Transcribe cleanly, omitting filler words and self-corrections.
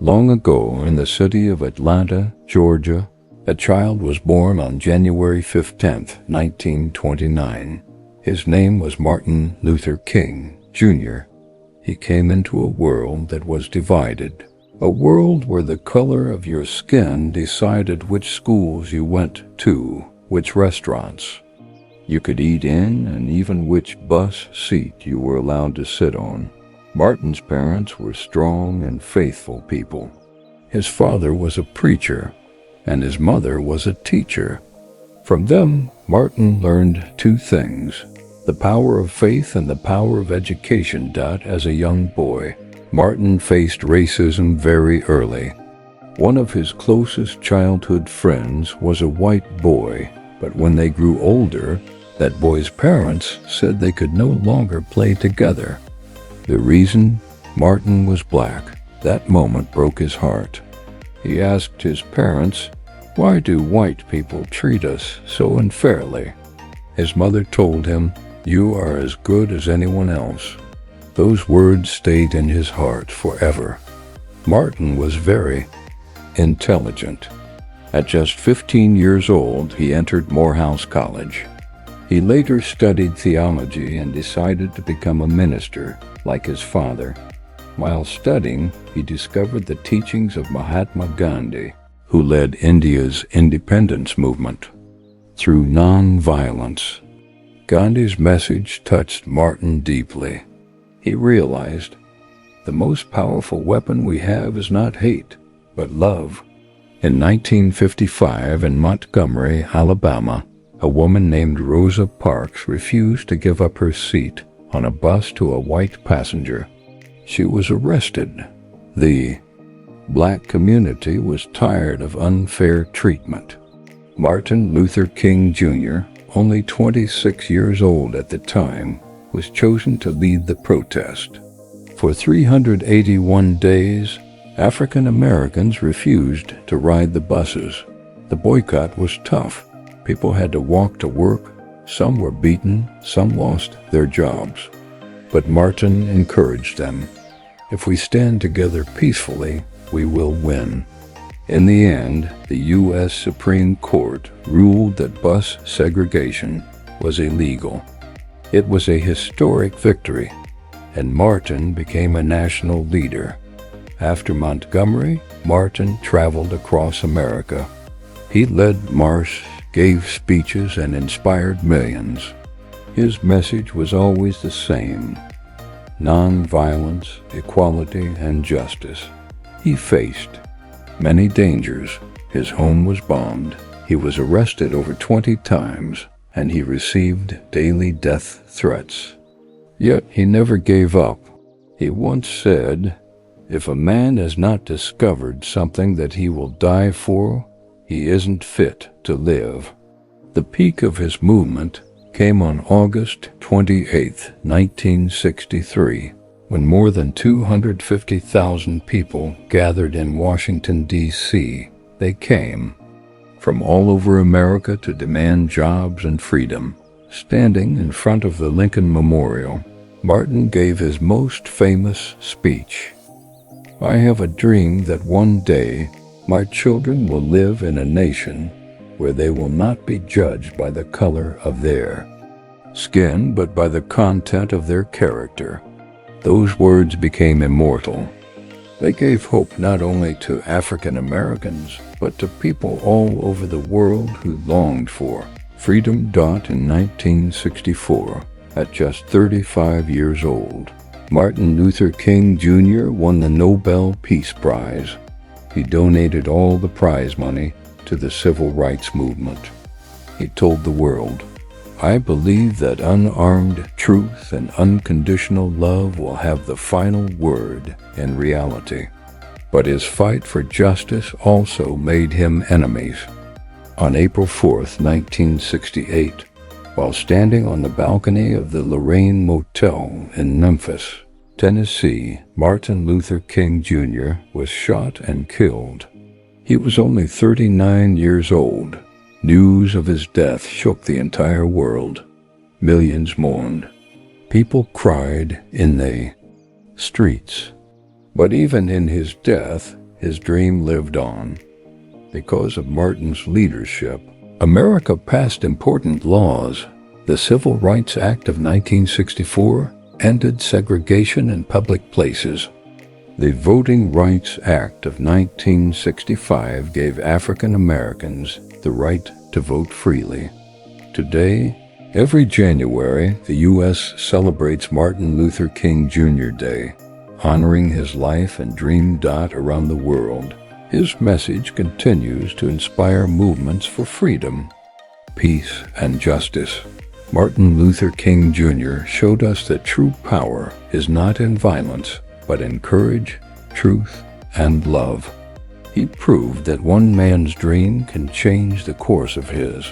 Long ago, in the city of Atlanta, Georgia, a child was born on January 15th, 1929. His name was Martin Luther King, Jr. He came into a world that was divided, a world where the color of your skin decided which schools you went to, which restaurants you could eat in, and even which bus seat you were allowed to sit on. Martin's parents were strong and faithful people. His father was a preacher, and his mother was a teacher. From them, Martin learned two things: the power of faith and the power of education. As a young boy, Martin faced racism very early. One of his closest childhood friends was a white boy, but when they grew older, that boy's parents said they could no longer play together. The reason? Martin was black. That moment broke his heart. He asked his parents, "Why do white people treat us so unfairly?" His mother told him, "You are as good as anyone else." Those words stayed in his heart forever. Martin was very intelligent. At just 15 years old, he entered Morehouse College. He later studied theology and decided to become a minister, like his father. While studying, he discovered the teachings of Mahatma Gandhi, who led India's independence movement through non-violence. Gandhi's message touched Martin deeply. He realized, the most powerful weapon we have is not hate, but love. In 1955, in Montgomery, Alabama, a woman named Rosa Parks refused to give up her seat on a bus to a white passenger. She was arrested. The black community was tired of unfair treatment. Martin Luther King Jr., only 26 years old at the time, was chosen to lead the protest. For 381 days, African Americans refused to ride the buses. The boycott was tough. People had to walk to work. Some were beaten, some lost their jobs. But Martin encouraged them. If we stand together peacefully, we will win. In the end, the U.S. Supreme Court ruled that bus segregation was illegal. It was a historic victory, and Martin became a national leader. After Montgomery, Martin traveled across America. He led marches, gave speeches, and inspired millions. His message was always the same: non-violence, equality, and justice. He faced many dangers. His home was bombed. He was arrested over 20 times, and he received daily death threats. Yet he never gave up. He once said, "If a man has not discovered something that he will die for, he isn't fit to live." The peak of his movement came on August 28, 1963, when more than 250,000 people gathered in Washington, D.C. They came from all over America to demand jobs and freedom. Standing in front of the Lincoln Memorial, Martin gave his most famous speech. "I have a dream that one day my children will live in a nation where they will not be judged by the color of their skin, but by the content of their character." Those words became immortal. They gave hope not only to African Americans, but to people all over the world who longed for freedom. In 1964, at just 35 years old, Martin Luther King Jr. won the Nobel Peace Prize. He donated all the prize money to the civil rights movement. He told the world, "I believe that unarmed truth and unconditional love will have the final word in reality." But his fight for justice also made him enemies. On April 4th, 1968, while standing on the balcony of the Lorraine Motel in Memphis, Tennessee, Martin Luther King Jr. was shot and killed. He was only 39 years old. News of his death shook the entire world. Millions mourned. People cried in the streets. But even in his death, his dream lived on. Because of Martin's leadership, America passed important laws. The Civil Rights Act of 1964 ended segregation in public places. The Voting Rights Act of 1965 gave African Americans the right to vote freely. Today, every January, the U.S. celebrates Martin Luther King Jr. Day, honoring his life and dream. Around the world, his message continues to inspire movements for freedom, peace, and justice. Martin Luther King Jr. showed us that true power is not in violence, but in courage, truth, and love. He proved that one man's dream can change the course of his.